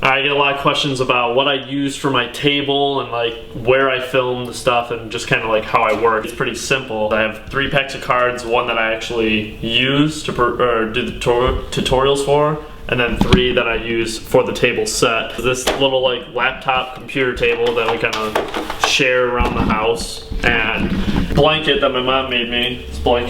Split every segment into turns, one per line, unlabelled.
I get a lot of questions about what I use for my table and like where I film the stuff and just kind of like how I work. It's pretty simple. I have 3 packs of cards, one that I actually use to do the tutorials for, and then 3 that I use for the table set. This little like laptop computer table that we kind of share around the house, and blanket that my mom made me. It's black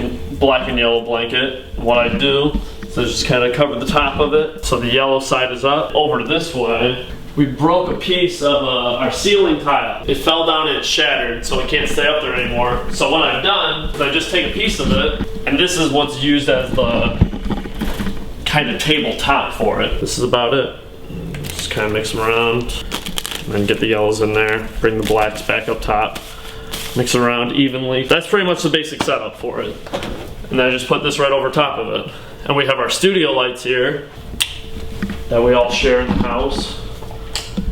and yellow blanket. What I do is I just kind of cover the top of it so the yellow side is up. Over this way, we broke a piece of our ceiling tile. It fell down and it shattered, so it can't stay up there anymore. So what I've done is I just take a piece of it, and this is what's used as the kind of tabletop for it. This is about it. Just kind of mix them around and then get the yellows in there, bring the blacks back up top, mix it around evenly. That's pretty much the basic setup for it. And then I just put this right over top of it. And we have our studio lights here that we all share in the house.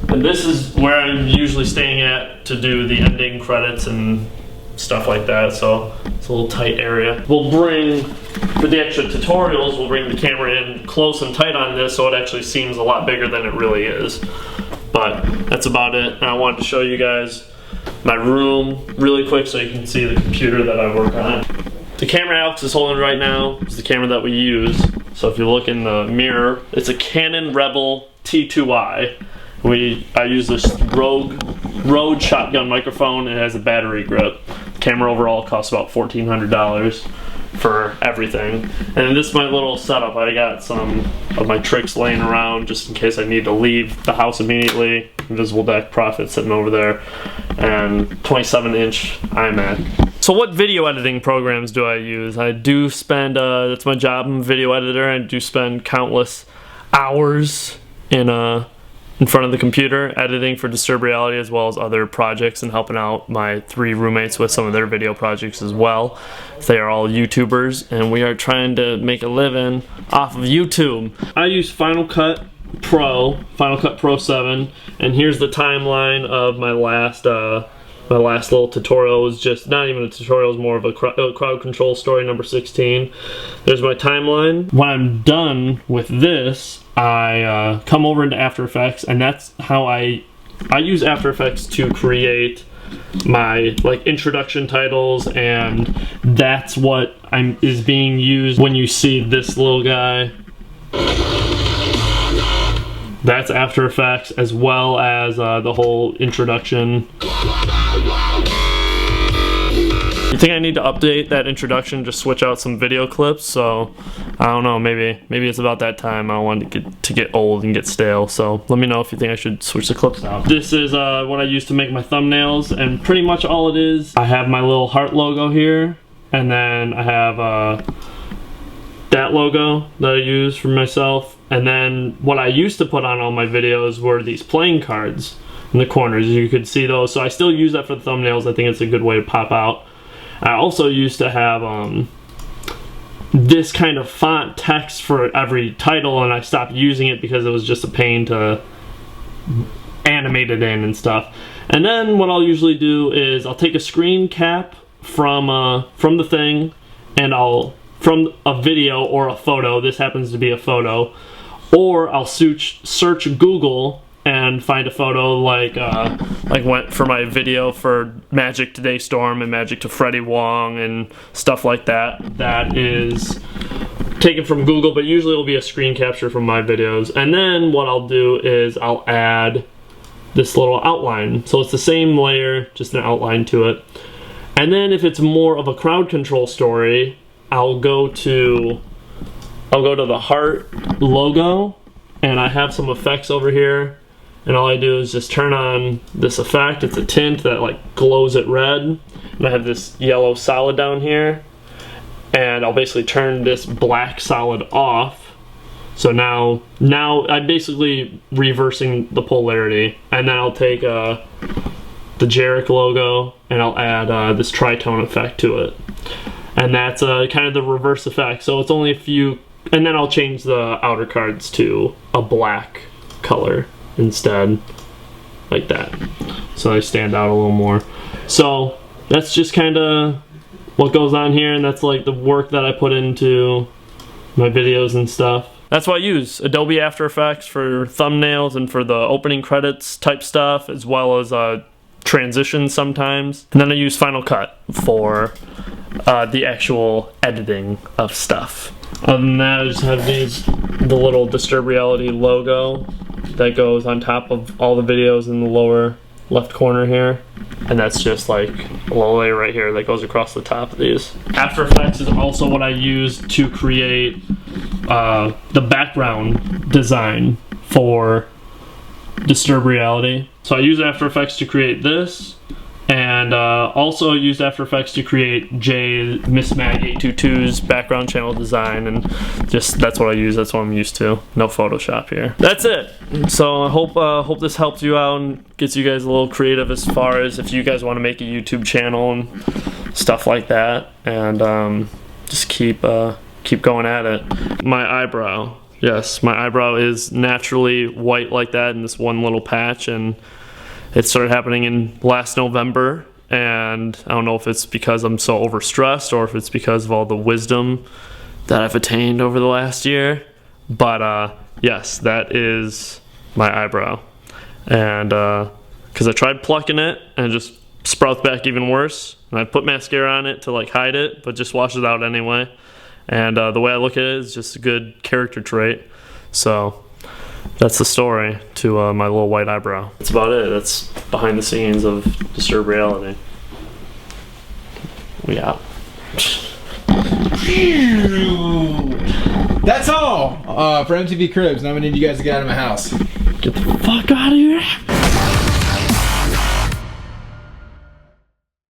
And this is where I'm usually staying at to do the ending credits and stuff like that, so it's a little tight area. We'll bring, for the extra tutorials, we'll bring the camera in close and tight on this so it actually seems a lot bigger than it really is. But that's about it. And I wanted to show you guys my room really quick so you can see the computer that I work on. The camera Alex is holding right now is the camera that we use. So if you look in the mirror, it's a Canon Rebel T2i. I use this Rode shotgun microphone. It has a battery grip. The camera overall costs about $1,400 for everything. And this is my little setup. I got some of my tricks laying around just in case I need to leave the house immediately. Invisible Deck Profit sitting over there, and 27-inch iMac. So what video editing programs do I use? I do spend, that's my job, I'm a video editor. I do spend countless hours in front of the computer editing for Disturb Reality as well as other projects, and helping out my 3 roommates with some of their video projects as well. They are all YouTubers and we are trying to make a living off of YouTube. I use Final Cut Pro 7, and here's the timeline of my last little tutorial. It was just not even a tutorial, it was more of a crowd control story, number 16. There's my timeline. When I'm done with this, I come over into After Effects, and that's how I use After Effects to create my like introduction titles, and that's what is being used when you see this little guy. That's After Effects, as well as the whole introduction. You think I need to update that introduction, just switch out some video clips? So I don't know, maybe it's about that time. I don't want it to get old and get stale, so let me know if you think I should switch the clips out. This is what I use to make my thumbnails, and pretty much all it is, I have my little heart logo here, and then I have that logo that I use for myself. And then what I used to put on all my videos were these playing cards in the corners. You could see those, so I still use that for the thumbnails. I think it's a good way to pop out. I also used to have this kind of font text for every title, and I stopped using it because it was just a pain to animate it in and stuff. And then what I'll usually do is I'll take a screen cap from the thing, and from a video or a photo. This happens to be a photo. Or I'll search Google and find a photo like went for my video for Magic to Daystorm and Magic to Freddie Wong and stuff like that. That is taken from Google, but usually it'll be a screen capture from my videos. And then what I'll do is I'll add this little outline. So it's the same layer, just an outline to it. And then if it's more of a crowd control story, I'll go to the heart logo, and I have some effects over here, and all I do is just turn on this effect. It's a tint that like glows it red, and I have this yellow solid down here, and I'll basically turn this black solid off. So now I'm basically reversing the polarity, and then I'll take the Jarek logo and I'll add this tritone effect to it. And that's kind of the reverse effect. So it's only a few, and then I'll change the outer cards to a black color instead, like that. So they stand out a little more. So that's just kind of what goes on here, and that's like the work that I put into my videos and stuff. that's what I use. Adobe After Effects for thumbnails and for the opening credits type stuff, as well as transitions sometimes. And then I use Final Cut for the actual editing of stuff. Other than that, I just have the little Disturb Reality logo that goes on top of all the videos in the lower left corner here. And that's just like a little layer right here that goes across the top of these. After Effects is also what I use to create the background design for Disturb Reality. So I use After Effects to create this, and also used After Effects to create Miss Mag 822's background channel design, and just that's what I use. That's what I'm used to. No Photoshop here. That's it. So I hope this helps you out and gets you guys a little creative as far as if you guys want to make a YouTube channel and stuff like that, and just keep going at it. My eyebrow. Yes, my eyebrow is naturally white like that in this one little patch, and it started happening in last November, and I don't know if it's because I'm so overstressed or if it's because of all the wisdom that I've attained over the last year, but yes, that is my eyebrow. And because I tried plucking it and it just sprouts back even worse, and I put mascara on it to like hide it, but just washes out anyway. And the way I look at it is just a good character trait. So that's the story to my little white eyebrow. That's about it. That's behind the scenes of Disturb Reality. We out.
That's all for MTV Cribs. Now I need you guys to get out of my house.
Get the fuck out of here.